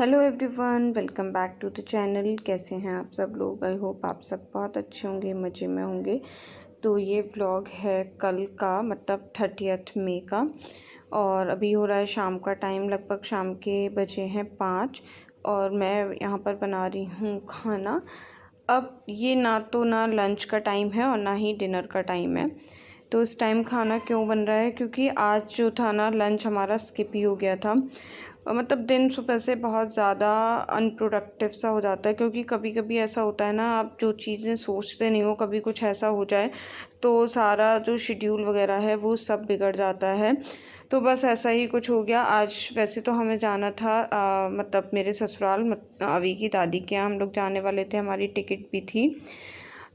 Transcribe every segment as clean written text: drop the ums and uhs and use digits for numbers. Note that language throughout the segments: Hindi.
Hello everyone, welcome back to the channel. कैसे हैं आप सब लोग? आई होप आप सब बहुत अच्छे होंगे, मज़े में होंगे। तो ये व्लॉग है कल का, मतलब 30 मई का। और अभी हो रहा है शाम का टाइम, लगभग शाम के बजे हैं 5 और मैं यहाँ पर बना रही हूँ खाना। अब ये ना लंच का टाइम है और ना ही डिनर का टाइम है। तो इस टाइम खाना क्यों बन रहा है? क्योंकि आज जो था ना, लंच हमारा स्किप ही हो गया था। मतलब दिन सुबह से बहुत ज़्यादा अनप्रोडक्टिव सा हो जाता है, क्योंकि कभी कभी ऐसा होता है ना, आप जो चीज़ें सोचते नहीं हो, कभी कुछ ऐसा हो जाए तो सारा जो शेड्यूल वगैरह है वो सब बिगड़ जाता है। तो बस ऐसा ही कुछ हो गया। आज वैसे तो हमें जाना था मतलब मेरे ससुराल, अवी की दादी के यहाँ हम लोग जाने वाले थे, हमारी टिकट भी थी।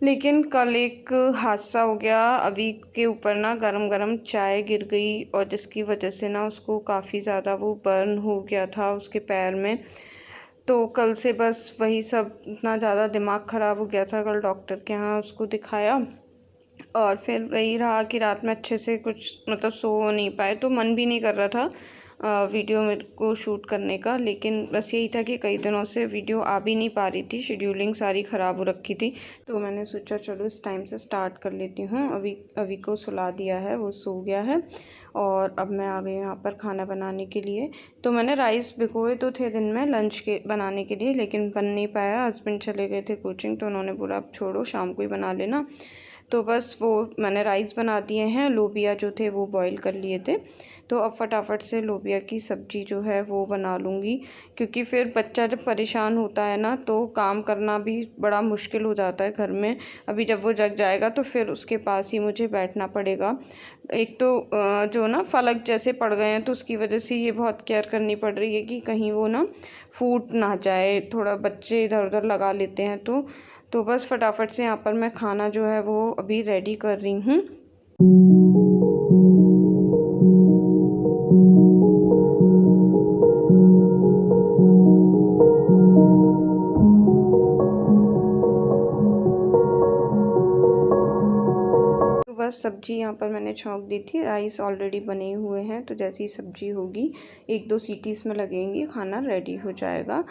लेकिन कल एक हादसा हो गया। अभी के ऊपर ना गरम गरम चाय गिर गई और जिसकी वजह से ना उसको काफ़ी ज़्यादा वो बर्न हो गया था उसके पैर में। तो कल से बस वही सब, इतना ज़्यादा दिमाग ख़राब हो गया था। कल डॉक्टर के यहाँ उसको दिखाया और फिर वही रहा कि रात में अच्छे से कुछ मतलब सो नहीं पाए, तो मन भी नहीं कर रहा था वीडियो मेरे को शूट करने का। लेकिन बस यही था कि कई दिनों से वीडियो आ भी नहीं पा रही थी, शेड्यूलिंग सारी ख़राब हो रखी थी। तो मैंने सोचा चलो इस टाइम से स्टार्ट कर लेती हूँ। अभी को सुला दिया है, वो सो गया है और अब मैं आ गई यहाँ पर खाना बनाने के लिए। तो मैंने राइस भिगोए तो थे दिन में लंच के बनाने के लिए, लेकिन बन नहीं पाया। हस्बैंड चले गए थे कोचिंग, तो उन्होंने बोला अब छोड़ो, शाम को ही बना लेना। तो बस वो मैंने राइस बना दिए हैं, लोबिया जो थे वो बॉईल कर लिए थे। तो अब फटाफट से लोबिया की सब्ज़ी जो है वो बना लूँगी, क्योंकि फिर बच्चा जब परेशान होता है ना तो काम करना भी बड़ा मुश्किल हो जाता है घर में। अभी जब वो जग जाएगा तो फिर उसके पास ही मुझे बैठना पड़ेगा। एक तो जो ना फलक जैसे पड़ गए हैं, तो उसकी वजह से ये बहुत केयर करनी पड़ रही है कि कहीं वो ना फूट ना जाए, थोड़ा बच्चे इधर उधर लगा लेते हैं। तो बस फटाफट से यहाँ पर मैं खाना जो है वो अभी रेडी कर रही हूँ। तो बस सब्ज़ी यहाँ पर मैंने छौंक दी थी, राइस ऑलरेडी बने हुए हैं। तो जैसी सब्ज़ी होगी 1-2 सीटीज़ में लगेंगी, खाना रेडी हो जाएगा।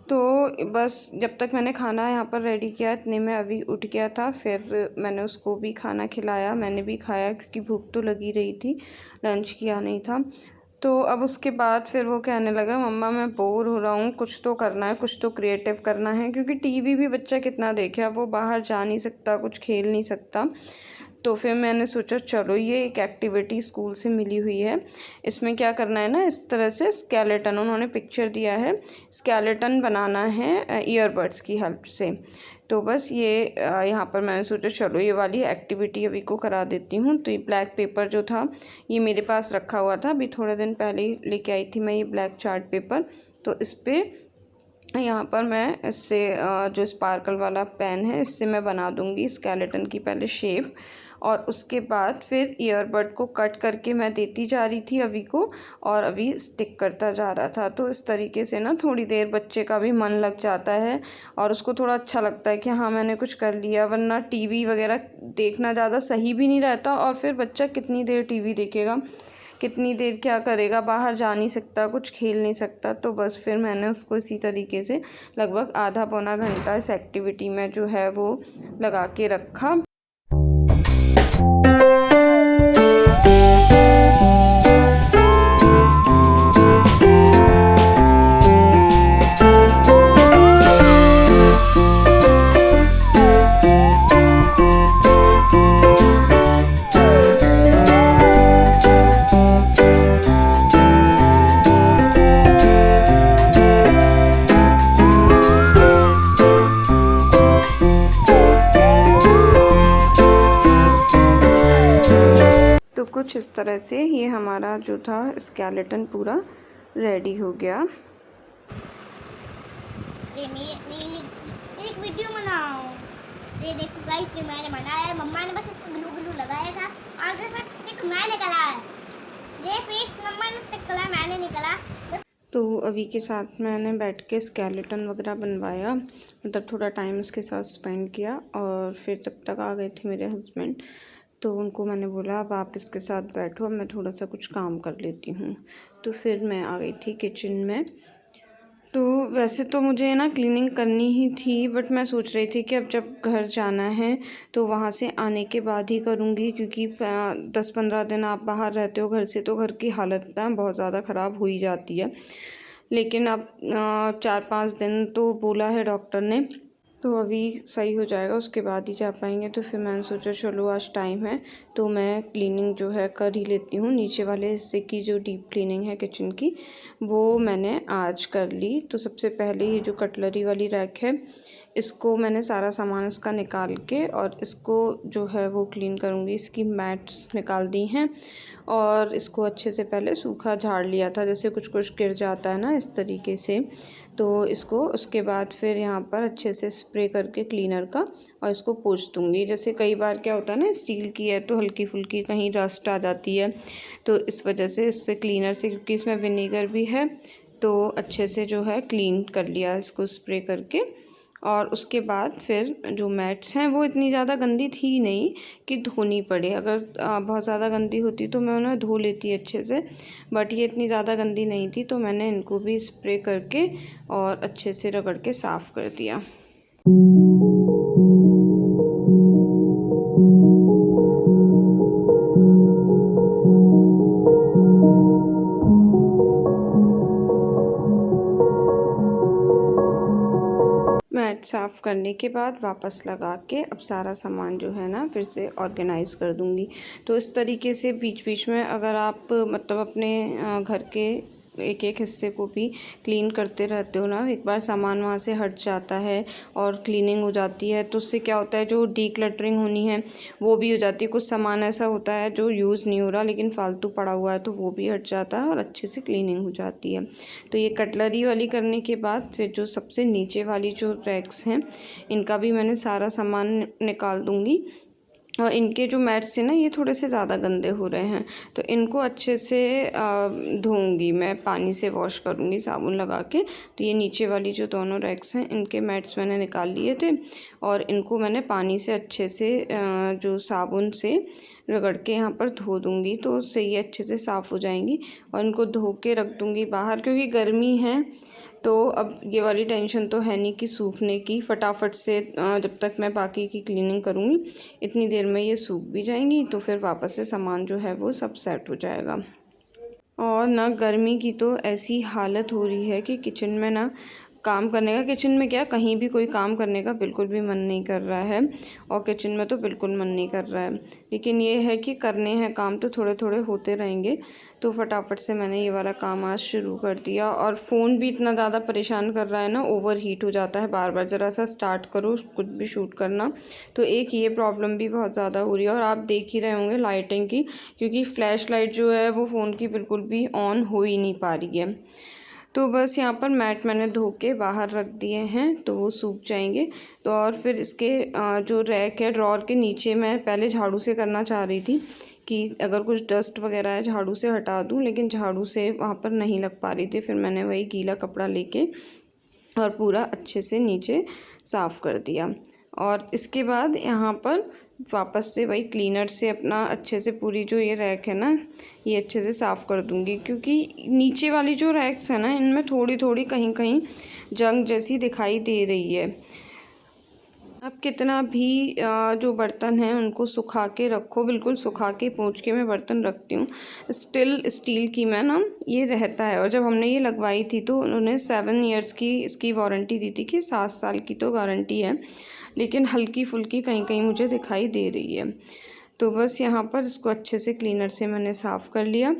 तो बस जब तक मैंने खाना यहाँ पर रेडी किया, इतने में अभी उठ गया था। फिर मैंने उसको भी खाना खिलाया, मैंने भी खाया क्योंकि भूख तो लगी रही थी, लंच किया नहीं था। तो अब उसके बाद फिर वो कहने लगा, मम्मा मैं बोर हो रहा हूँ, कुछ तो करना है, कुछ तो क्रिएटिव करना है। क्योंकि टीवी भी बच्चा कितना देखे, अब वो बाहर जा नहीं सकता, कुछ खेल नहीं सकता। तो फिर मैंने सोचा चलो ये एक एक्टिविटी स्कूल से मिली हुई है, इसमें क्या करना है ना, इस तरह से स्केलेटन, उन्होंने पिक्चर दिया है, स्केलेटन बनाना है ईयरबड्स की हेल्प से। तो बस ये यहाँ पर मैंने सोचा चलो ये वाली एक्टिविटी अभी को करा देती हूँ। तो ये ब्लैक पेपर जो था ये मेरे पास रखा हुआ था, अभी थोड़े दिन पहले ही लेके आई थी मैं ये ब्लैक चार्ट पेपर। तो इस पर यहाँ पर मैं इससे जो स्पार्कल वाला पेन है इससे मैं बना दूँगी स्केलेटन की पहले शेप, और उसके बाद फिर ईयरबड को कट करके मैं देती जा रही थी अभी को, और अभी स्टिक करता जा रहा था। तो इस तरीके से ना थोड़ी देर बच्चे का भी मन लग जाता है और उसको थोड़ा अच्छा लगता है कि हाँ मैंने कुछ कर लिया। वरना टीवी वगैरह देखना ज़्यादा सही भी नहीं रहता, और फिर बच्चा कितनी देर टीवी देखेगा, कितनी देर क्या करेगा, बाहर जा नहीं सकता, कुछ खेल नहीं सकता। तो बस फिर मैंने उसको इसी तरीके से लगभग आधा पौना घंटा इस एक्टिविटी में जो है वो लगा के रखा। तो कुछ इस तरह से ये हमारा जो था स्केलेटन पूरा रेडी हो गया। एक वीडियो बनाओ। ये देखो गाइस, ये मैंने बनाया है, मम्मा ने बस इसको ग्लू ग्लू लगाया था और सिर्फ स्टिक मैंने करा है। ये फेस मम्मा ने स्टिक करा, मैंने नहीं करा। तो अभी के साथ मैंने बैठ के स्केलेटन वगैरह बनवाया, मतलब थोड़ा टाइम उसके साथ स्पेंड किया। और फिर तब तक आ गए थे मेरे हस्बैंड, तो उनको मैंने बोला अब आप इसके साथ बैठो, मैं थोड़ा सा कुछ काम कर लेती हूँ। तो फिर मैं आ गई थी किचन में। तो वैसे तो मुझे ना क्लीनिंग करनी ही थी, बट मैं सोच रही थी कि अब जब घर जाना है तो वहाँ से आने के बाद ही करूँगी, क्योंकि 10-15 दिन आप बाहर रहते हो घर से तो घर की हालत ना बहुत ज़्यादा ख़राब हो ही जाती है। लेकिन अब 4-5 दिन तो बोला है डॉक्टर ने, तो अभी सही हो जाएगा, उसके बाद ही जा पाएंगे। तो फिर मैंने सोचा चलो आज टाइम है तो मैं क्लीनिंग जो है कर ही लेती हूँ। नीचे वाले हिस्से की जो डीप क्लीनिंग है किचन की, वो मैंने आज कर ली। तो सबसे पहले ये जो कटलरी वाली रैक है, इसको मैंने सारा सामान इसका निकाल के और इसको जो है वो क्लीन करूँगी। इसकी मैट्स निकाल दी हैं और इसको अच्छे से पहले सूखा झाड़ लिया था, जैसे कुछ कुछ गिर जाता है ना इस तरीके से। तो इसको उसके बाद फिर यहाँ पर अच्छे से स्प्रे करके क्लीनर का और इसको पोंछ दूँगी। जैसे कई बार क्या होता है ना, स्टील की है तो हल्की फुल्की कहीं रस्ट आ जाती है, तो इस वजह से इससे क्लीनर से, क्योंकि इसमें विनेगर भी है, तो अच्छे से जो है क्लीन कर लिया इसको स्प्रे करके। और उसके बाद फिर जो मैट्स हैं वो इतनी ज़्यादा गंदी थी नहीं कि धोनी पड़े। अगर बहुत ज़्यादा गंदी होती तो मैं उन्हें धो लेती अच्छे से, बट ये इतनी ज़्यादा गंदी नहीं थी, तो मैंने इनको भी स्प्रे करके और अच्छे से रगड़ के साफ़ कर दिया। मैट साफ़ करने के बाद वापस लगा के अब सारा सामान जो है ना फिर से ऑर्गेनाइज़ कर दूँगी। तो इस तरीके से बीच बीच में अगर आप मतलब अपने घर के एक एक हिस्से को भी क्लीन करते रहते हो ना, एक बार सामान वहाँ से हट जाता है और क्लीनिंग हो जाती है, तो उससे क्या होता है, जो डीक्लटरिंग होनी है वो भी हो जाती है। कुछ सामान ऐसा होता है जो यूज़ नहीं हो रहा लेकिन फालतू पड़ा हुआ है, तो वो भी हट जाता है और अच्छे से क्लीनिंग हो जाती है। तो ये कटलरी वाली करने के बाद फिर जो सबसे नीचे वाली जो रैक्स हैं, इनका भी मैंने सारा सामान निकाल दूँगी। और इनके जो मैट्स हैं ना, ये थोड़े से ज़्यादा गंदे हो रहे हैं, तो इनको अच्छे से धोऊंगी मैं, पानी से वॉश करूँगी साबुन लगा के। तो ये नीचे वाली जो दोनों रैक्स हैं, इनके मैट्स मैंने निकाल लिए थे और इनको मैंने पानी से अच्छे से जो साबुन से रगड़ के यहाँ पर धो दूँगी, तो उससे ये अच्छे से साफ़ हो जाएंगी। और इनको धो के रख दूँगी बाहर, क्योंकि गर्मी है तो अब ये वाली टेंशन तो है नहीं कि सूखने की। फटाफट से जब तक मैं बाकी की क्लीनिंग करूँगी इतनी देर में ये सूख भी जाएंगी, तो फिर वापस से सामान जो है वो सब सेट हो जाएगा। और ना गर्मी की तो ऐसी हालत हो रही है कि किचन में ना काम करने का, किचन में क्या कहीं भी कोई काम करने का बिल्कुल भी मन नहीं कर रहा है, और किचन में तो बिल्कुल मन नहीं कर रहा है। लेकिन ये है कि करने हैं काम तो थोड़े थोड़े होते रहेंगे। तो फटाफट से मैंने ये वाला काम आज शुरू कर दिया। और फ़ोन भी इतना ज़्यादा परेशान कर रहा है ना, ओवर हीट हो जाता है बार बार, ज़रा सा स्टार्ट करो कुछ भी शूट करना, तो एक ये प्रॉब्लम भी बहुत ज़्यादा हो रही है। और आप देख ही रहे होंगे लाइटिंग की, क्योंकि फ्लैश लाइट जो है वो फ़ोन की बिल्कुल भी ऑन हो ही नहीं पा रही है। तो बस यहाँ पर मैट मैंने धो के बाहर रख दिए हैं, तो वो सूख जाएंगे। तो और फिर इसके जो रैक है, ड्रॉर के नीचे मैं पहले झाड़ू से करना चाह रही थी कि अगर कुछ डस्ट वगैरह है झाड़ू से हटा दूँ, लेकिन झाड़ू से वहाँ पर नहीं लग पा रही थी। फिर मैंने वही गीला कपड़ा लेके और पूरा अच्छे से नीचे साफ़ कर दिया। और इसके बाद यहाँ पर वापस से वही क्लीनर से अपना अच्छे से पूरी जो ये रैक है ना, ये अच्छे से साफ़ कर दूँगी, क्योंकि नीचे वाली जो रैक्स है ना, इनमें थोड़ी थोड़ी कहीं कहीं जंग जैसी दिखाई दे रही है। अब कितना भी जो बर्तन हैं उनको सुखा के रखो, बिल्कुल सुखा के पोंछ के मैं बर्तन रखती हूँ। स्टील की मैं ना ये रहता है। और जब हमने ये लगवाई थी तो उन्होंने 7 ईयर्स की इसकी वारंटी दी थी, कि 7 साल की तो गारंटी है, लेकिन हल्की फुल्की कहीं कहीं मुझे दिखाई दे रही है। तो बस यहाँ पर इसको अच्छे से क्लीनर से मैंने साफ़ कर लिया।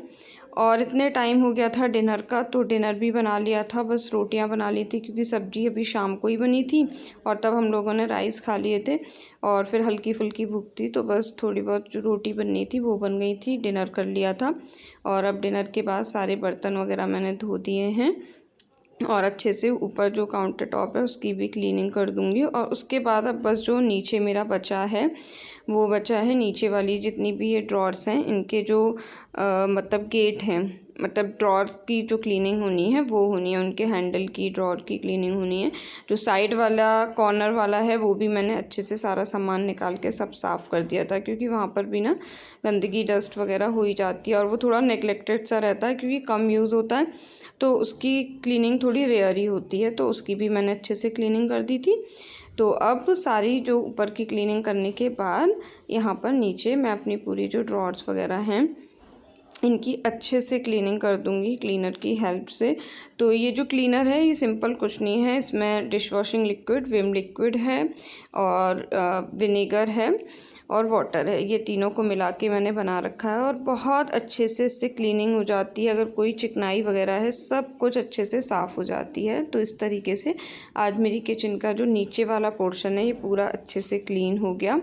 और इतने टाइम हो गया था डिनर का, तो डिनर भी बना लिया था, बस रोटियां बना ली थी, क्योंकि सब्ज़ी अभी शाम को ही बनी थी और तब हम लोगों ने राइस खा लिए थे और फिर हल्की फुल्की भूख थी, तो बस थोड़ी बहुत जो रोटी बननी थी वो बन गई थी, डिनर कर लिया था। और अब डिनर के बाद सारे बर्तन वगैरह मैंने धो दिए हैं और अच्छे से ऊपर जो काउंटर टॉप है उसकी भी क्लीनिंग कर दूंगी। और उसके बाद अब बस जो नीचे मेरा बचा है वो बचा है, नीचे वाली जितनी भी ये ड्रॉर्स हैं इनके जो मतलब गेट हैं मतलब ड्रॉर्स की जो क्लीनिंग होनी है वो होनी है, उनके हैंडल की ड्रॉर की क्लीनिंग होनी है। जो साइड वाला कॉर्नर वाला है वो भी मैंने अच्छे से सारा सामान निकाल के सब साफ़ कर दिया था, क्योंकि वहाँ पर भी ना गंदगी डस्ट वगैरह हो ही जाती है और वो थोड़ा नेगलेक्टेड सा रहता है, क्योंकि कम यूज़ होता है तो उसकी क्लीनिंग थोड़ी रेयर ही होती है। तो उसकी भी मैंने अच्छे से क्लीनिंग कर दी थी। तो अब सारी जो ऊपर की क्लीनिंग करने के बाद यहाँ पर नीचे मैं अपनी पूरी जो ड्रॉर्स वगैरह हैं इनकी अच्छे से क्लीनिंग कर दूंगी क्लीनर की हेल्प से। तो ये जो क्लीनर है ये सिंपल कुछ नहीं है, इसमें dish washing liquid, Vim liquid है और विनेगर है और वाटर है। ये तीनों को मिला के मैंने बना रखा है और बहुत अच्छे से इससे क्लीनिंग हो जाती है। अगर कोई चिकनाई वगैरह है सब कुछ अच्छे से साफ़ हो जाती है। तो इस तरीके से आज मेरी किचन का जो नीचे वाला पोर्शन है ये पूरा अच्छे से क्लीन हो गया।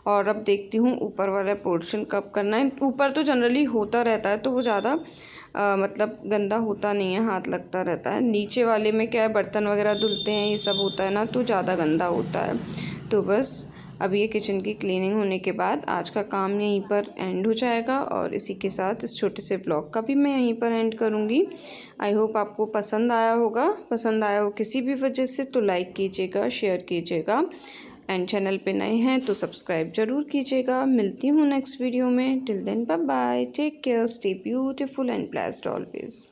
और अब देखती हूँ ऊपर वाला पोर्शन कब करना है। ऊपर तो जनरली होता रहता है तो वो ज़्यादा मतलब गंदा होता नहीं है, हाथ लगता रहता है। नीचे वाले में क्या है, बर्तन वगैरह धुलते हैं ये सब होता है ना, तो ज़्यादा गंदा होता है। तो बस अब ये किचन की क्लीनिंग होने के बाद आज का काम यहीं पर एंड हो जाएगा और इसी के साथ इस छोटे से ब्लॉग का भी मैं यहीं पर एंड करूँगी। आई होप आपको पसंद आया होगा। पसंद आया हो किसी भी वजह से तो लाइक कीजिएगा, शेयर कीजिएगा एंड चैनल पे नए हैं तो सब्सक्राइब ज़रूर कीजिएगा। मिलती हूँ नेक्स्ट वीडियो में। Till then bye bye, take care, stay beautiful and blessed always.